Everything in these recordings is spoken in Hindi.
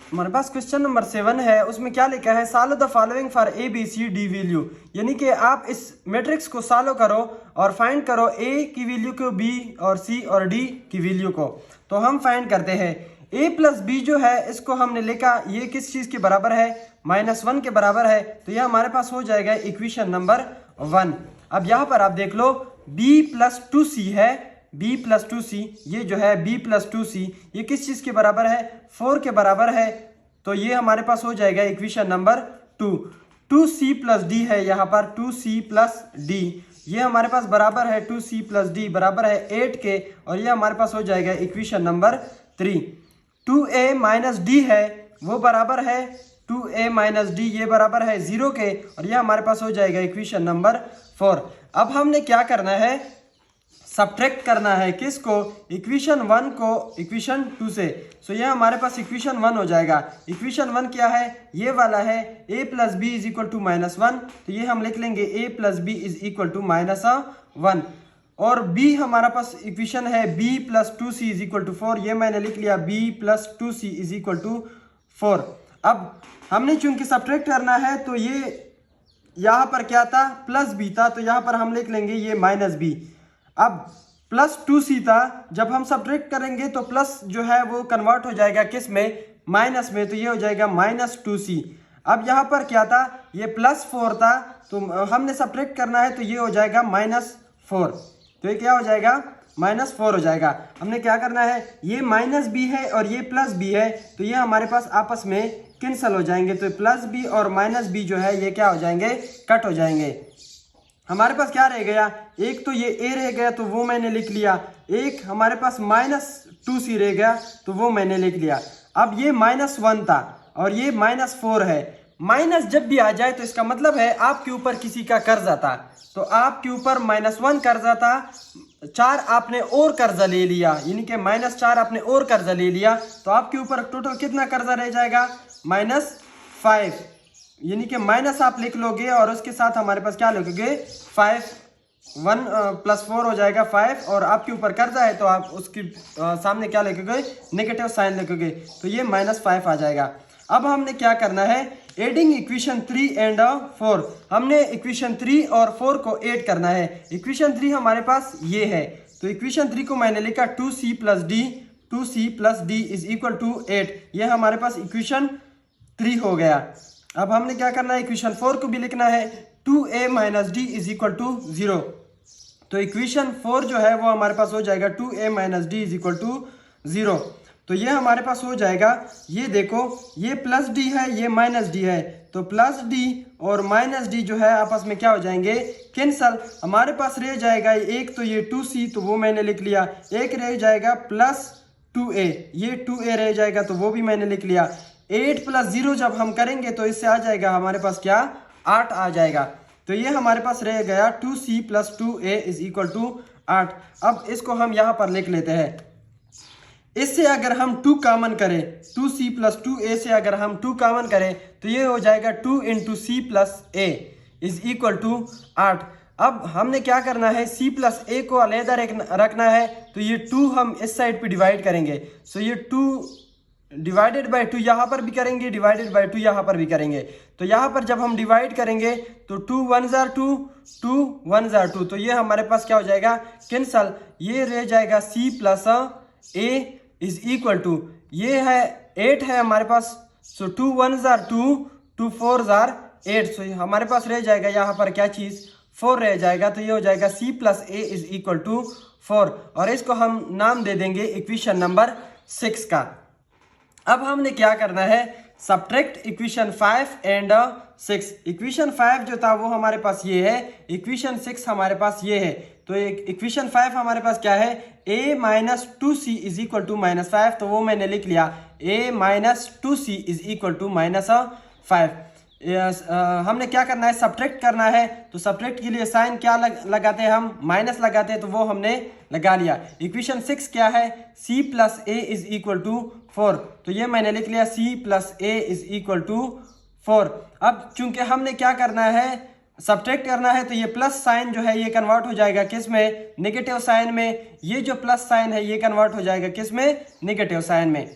हमारे पास क्वेश्चन नंबर 7 है, उसमें क्या लिखा है, solve the following for a b c d value. यानी कि आप इस मैट्रिक्स को सॉल्व करो और फाइंड करो ए की वैल्यू को, बी और सी और डी की वैल्यू को। तो हम फाइंड करते हैं ए प्लस बी जो है इसको हमने लिखा, ये किस चीज़ के बराबर है, -1 के बराबर है। तो यह हमारे पास हो जाएगा इक्वेशन नंबर 1। अब यहाँ पर आप देख लो b प्लस 2c है, b प्लस 2c, ये जो है b प्लस 2c ये किस चीज़ के बराबर है, 4 के बराबर है। तो ये हमारे पास हो जाएगा equation number 2। 2c plus D है, यहाँ पर 2c प्लस डी, ये हमारे पास बराबर है 2c प्लस डी बराबर है 8 के, और ये हमारे पास हो जाएगा equation number 3। 2a minus D है, वो बराबर है 2a माइनस डी, ये बराबर है 0 के, और ये हमारे पास हो जाएगा इक्वेशन नंबर 4। अब हमने क्या करना है, सब्ट्रैक्ट करना है किसको, इक्वेशन 1 को इक्वेशन 2 से। सो ये हमारे पास इक्वेशन 1 हो जाएगा। इक्वेशन 1 क्या है, ये वाला है a plus b is equal to -1, तो ये हम लिख लेंगे a plus b is equal to -1। और b हमारा पास इक्वेशन है b plus 2c is equal to 4, ये मैंने लिख लिया b plus 2c is equal to 4। अब हमने चूंकि सब्ट्रैक्ट करना है तो ये यहाँ पर क्या था, प्लस b था, तो यहाँ पर हम लिख लेंगे ये -b। अब प्लस 2c था, जब हम सब्ट्रैक्ट करेंगे तो प्लस जो है वो कन्वर्ट हो जाएगा किस में, माइनस में, तो ये हो जाएगा -2c। अब यहाँ पर क्या था, ये +4 था, तो हमने सब्ट्रैक्ट करना है तो ये हो जाएगा -4, तो ये क्या हो जाएगा, -4 हो जाएगा। हमने क्या करना है, ये -b है और ये +b है, तो ये हमारे पास आपस में कैंसिल हो जाएंगे, तो +b और -b जो है ये क्या हो जाएंगे, कट हो जाएंगे। हमारे पास क्या रह गया, एक तो ये a रह गया, तो वो मैंने लिख लिया, एक हमारे पास -2c रह गया, तो वो मैंने लिख लिया। अब ये -1 था और ये -4 है, माइनस जब भी आ जाए तो इसका मतलब है आपके ऊपर किसी का कर्जा था, तो आपके ऊपर -1 कर्जा था, 4 आपने और कर्जा ले लिया, यानी कि -4 आपने और कर्जा ले लिया, तो आपके ऊपर टोटल कितना कर्जा रह जाएगा, -5, यानी कि माइनस आप लिख लोगे और उसके साथ हमारे पास क्या लिखोगे, 5, 1 + 4 हो जाएगा 5, और आपके ऊपर कर्जा है तो आप उसके सामने क्या लिखोगे, नेगेटिव साइन लिखोगे, तो ये -5 आ जाएगा। अब हमने क्या करना है, एडिंग इक्वेशन 3 एंड 4, हमने इक्वेशन 3 और 4 को ऐड करना है। इक्वेशन 3 हमारे पास ये है, तो इक्वेशन 3 को मैंने लिखा 2c plus d is equal to 8, ये हमारे पास इक्वेशन 3 हो गया। अब हमने क्या करना है, इक्वेशन 4 को भी लिखना है, 2a minus d is equal to 0, तो इक्वेशन 4 जो है वो हमारे पास हो जाएगा 2a minus d is equal to 0, तो ये हमारे पास हो जाएगा, ये देखो ये +d है, ये -d है, तो +d और -d जो है आपस में क्या हो जाएंगे, कैंसल। हमारे पास रह जाएगा एक, तो ये 2c, तो वो मैंने लिख लिया, एक रह जाएगा +2a, ये 2a रह जाएगा, तो वो भी मैंने लिख लिया। 8 + 0 जब हम करेंगे तो इससे आ जाएगा हमारे पास क्या, 8 आ जाएगा, तो ये हमारे पास रह गया 2c + 2a is equal to 8। अब इसको हम यहाँ पर लिख लेते हैं, इससे अगर हम 2 कॉमन करें, 2c + 2a से अगर हम 2 कॉमन करें तो ये हो जाएगा 2 × c + a is equal to 8। अब हमने क्या करना है, c + a को अलहदा रखना है, तो ये 2 हम इस साइड पे डिवाइड करेंगे, सो ये 2 डिवाइडेड बाय 2 यहाँ पर भी करेंगे, डिवाइडेड बाय 2 यहाँ पर भी करेंगे, तो यहाँ पर जब हम डिवाइड करेंगे तो 2 × 1 = 2, 2 × 1 = 2, तो ये हमारे पास क्या हो जाएगा, कैंसल, ये रह जाएगा c + a is equal to, ये है 8 है हमारे पास, सो 2 × 1 = 2, 2 × 4 = 8, सो हमारे पास रह जाएगा यहाँ पर क्या चीज़, 4 रह जाएगा, तो ये हो जाएगा c + a is equal to 4, और इसको हम नाम दे देंगे इक्वेशन नंबर 6 का। अब हमने क्या करना है, सब्ट्रैक्ट इक्वेशन 5 एंड 6। इक्वेशन 5 जो था वो हमारे पास ये है, इक्वेशन 6 हमारे पास ये है, तो इक्वेशन 5 हमारे पास क्या है, a minus 2c is equal to -5, तो वो मैंने लिख लिया, a minus 2c is equal to -5। हमने क्या करना है, सब्ट्रैक्ट करना है, तो सब्ट्रैक्ट के लिए साइन क्या लगाते हैं हम, माइनस लगाते हैं, तो वो हमने लगा लिया। इक्वेशन 6 क्या है, c + a is equal to 4, तो ये मैंने लिख लिया c + a is equal to 4। अब चूंकि हमने क्या करना है, सब्ट्रैक्ट करना है, तो ये प्लस साइन जो है ये कन्वर्ट हो जाएगा किस में, नेगेटिव साइन में, ये जो प्लस साइन है ये कन्वर्ट हो जाएगा किस में, नेगेटिव साइन में।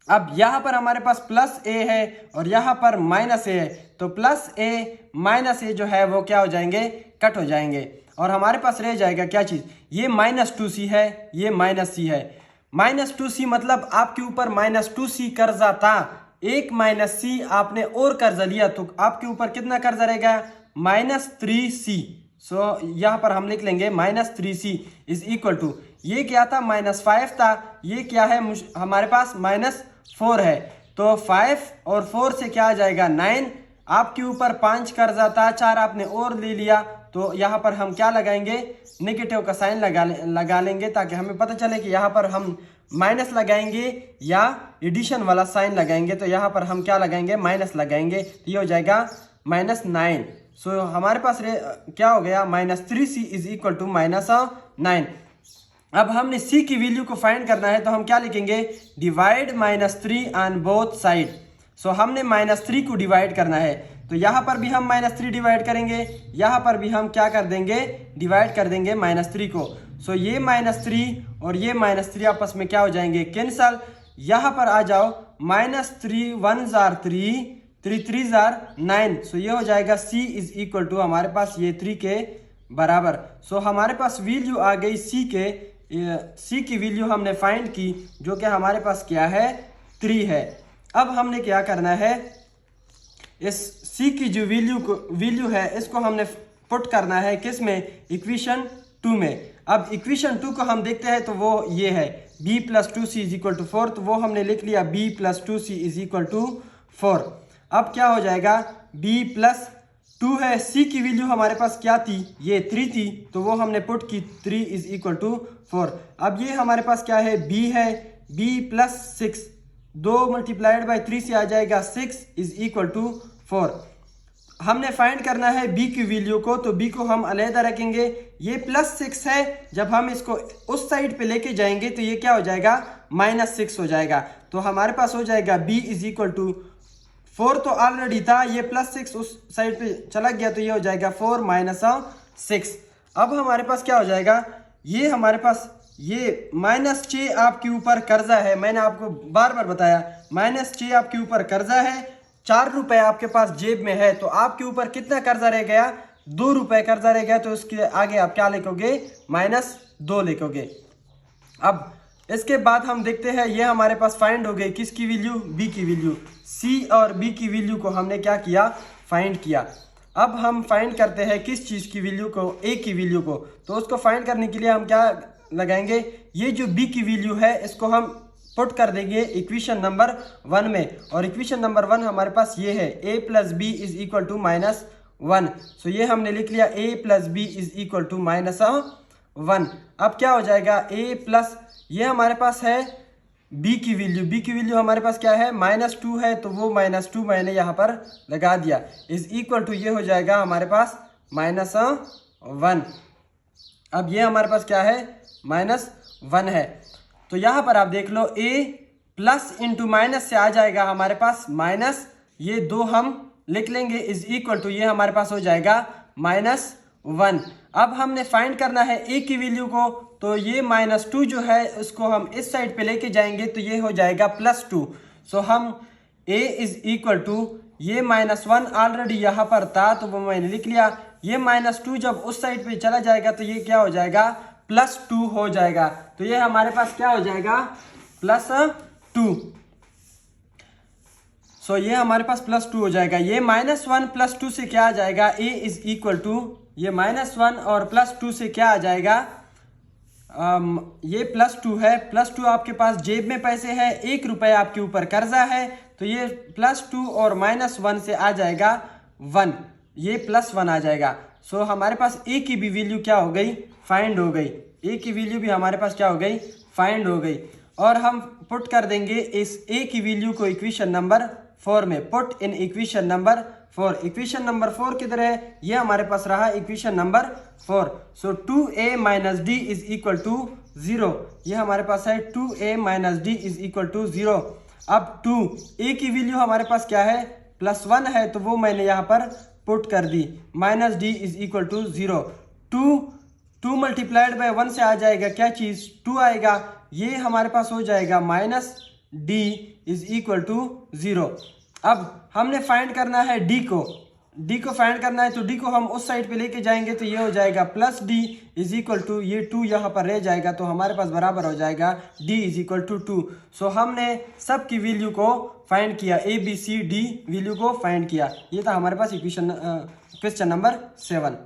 अब यहाँ पर हमारे पास प्लस ए है और यहाँ पर माइनस ए है, तो प्लस ए माइनस ए जो है वो क्या हो जाएंगे, कट हो जाएंगे और हमारे पास रह जाएगा क्या चीज़, ये -2c है, ये -c है। -2c मतलब आपके ऊपर -2c कर्जा था, एक -c आपने और कर्जा लिया तो आपके ऊपर कितना कर्जा रहेगा, -3c। सो यहाँ पर हम लिख लेंगे -3c इज इक्वल टू, ये क्या था -5 था, ये क्या है हमारे पास -4 है, तो 5 और 4 से क्या आ जाएगा 9। आपके ऊपर 5 कर्जा था, 4 आपने और ले लिया, तो यहाँ पर हम क्या लगाएंगे, नेगेटिव का साइन लगा लेंगे ताकि हमें पता चले कि यहाँ पर हम माइनस लगाएंगे या एडिशन वाला साइन लगाएंगे। तो यहाँ पर हम क्या लगाएंगे, माइनस लगाएंगे, तो ये हो जाएगा -9। सो हमारे पास क्या हो गया, -3c इज इक्वल टू -9। अब हमने c की वैल्यू को फाइंड करना है, तो हम क्या लिखेंगे, डिवाइड -3 ऑन बोथ साइड। सो हमने -3 को डिवाइड करना है, तो यहाँ पर भी हम -3 डिवाइड करेंगे, यहाँ पर भी हम क्या कर देंगे, डिवाइड कर देंगे -3 को। सो ये -3 और ये -3 आपस में क्या हो जाएंगे, कैंसल। यहाँ पर आ जाओ, -3 1 जार 3, 3 3 जार 9। सो ये हो जाएगा c इज इक्वल टू हमारे पास ये 3 के बराबर। सो हमारे पास वैल्यू आ गई c की वैल्यू हमने फाइंड की, जो कि हमारे पास क्या है, 3 है। अब हमने क्या करना है, इस c की जो वैल्यू है इसको हमने पुट करना है किस में, इक्वेशन 2 में। अब इक्वेशन 2 को हम देखते हैं, तो वो ये है b + 2c is equal to 4, तो वो हमने लिख लिया b + 2c is equal to 4। अब क्या हो जाएगा, b + 2 है, c की वैल्यू हमारे पास क्या थी, ये 3 थी, तो वो हमने पुट की 3 इज इक्वल टू 4। अब ये हमारे पास क्या है, b है, b + 6, 2 × 3 से आ जाएगा 6 इज इक्वल टू 4। हमने फाइंड करना है b की वैल्यू को, तो b को हम अलहदा रखेंगे। ये +6 है, जब हम इसको उस साइड पे लेके जाएंगे तो ये क्या हो जाएगा, -6 हो जाएगा। तो हमारे पास हो जाएगा b इज इक्वल टू 4 तो ऑलरेडी था, ये +6 उस साइड पे चला गया, तो ये हो जाएगा 4 - 6। अब हमारे पास क्या हो जाएगा, ये हमारे पास ये -6 आपके ऊपर कर्जा है, मैंने आपको बार बार बताया -6 आपके ऊपर कर्जा है, 4 रुपए आपके पास जेब में है, तो आपके ऊपर कितना कर्जा रह गया, 2 रुपए कर्जा रह गया, तो उसके आगे आप क्या लिखोगे, -2 लिखोगे। अब इसके बाद हम देखते हैं, ये हमारे पास फाइंड हो गई किसकी वैल्यू, b की वैल्यू। c और b की वैल्यू को हमने क्या किया, फाइंड किया। अब हम फाइंड करते हैं किस चीज़ की वैल्यू को, a की वैल्यू को। तो उसको फाइंड करने के लिए हम क्या लगाएंगे, ये जो b की वैल्यू है इसको हम पुट कर देंगे इक्वेशन नंबर 1 में, और इक्वेशन नंबर 1 हमारे पास ये है, a + b is equal to -1। So ये हमने लिख लिया a + b is equal to -1। अब क्या हो जाएगा, a+ ये हमारे पास है b की वैल्यू हमारे पास क्या है, -2 है, तो वो -2 मैंने यहाँ पर लगा दिया, इज इक्वल टू ये हो जाएगा हमारे पास -1। अब ये हमारे पास क्या है, -1 है। तो यहाँ पर आप देख लो, a प्लस इंटू माइनस से आ जाएगा हमारे पास माइनस, ये 2 हम लिख लेंगे, इज इक्वल टू ये हमारे पास हो जाएगा -1। अब हमने फाइंड करना है a की वैल्यू को, तो ये -2 जो है उसको हम इस साइड पे लेके जाएंगे, तो ये हो जाएगा +2। सो हम a इज इक्वल टू ये -1 ऑलरेडी यहाँ पर था, तो वो मैंने लिख लिया। ये -2 जब उस साइड पे चला जाएगा तो ये क्या हो जाएगा, +2 हो जाएगा। तो ये हमारे पास क्या हो जाएगा, +2। सो ये हमारे पास +2 हो जाएगा। ये -1 +2 से क्या आ जाएगा, a इज इक्वल टू ये -1 और +2 से क्या आ जाएगा, ये +2 है। +2 आपके पास जेब में पैसे है, 1 रुपये आपके ऊपर कर्जा है, तो ये +2 और -1 से आ जाएगा 1, ये +1 आ जाएगा। सो हमारे पास a की भी वैल्यू क्या हो गई, फाइंड हो गई। a की वैल्यू भी हमारे पास क्या हो गई, फाइंड हो गई। और हम पुट कर देंगे इस a की वैल्यू को इक्वेशन नंबर 4 में, put in equation number 4। Equation number 4 किधर है, ये हमारे पास रहा equation number 4। So 2a - d is equal to 0, ये हमारे पास है 2a - d is equal to 0। अब 2a की वैल्यू हमारे पास क्या है, +1 है, तो वो मैंने यहाँ पर पुट कर दी, -d is equal to 0। 2 multiplied by 1 से आ जाएगा क्या चीज़, 2 आएगा, ये हमारे पास हो जाएगा -d इज इक्वल टू 0। अब हमने फाइंड करना है डी को फाइंड करना है, तो डी को हम उस साइड पे लेके जाएंगे तो ये हो जाएगा plus d is equal to, ये 2 यहाँ पर रह जाएगा तो हमारे पास बराबर हो जाएगा d is equal to 2। So हमने सब की वैल्यू को फाइंड किया, a b c d value को फाइंड किया। ये था हमारे पास क्वेश्चन नंबर 7।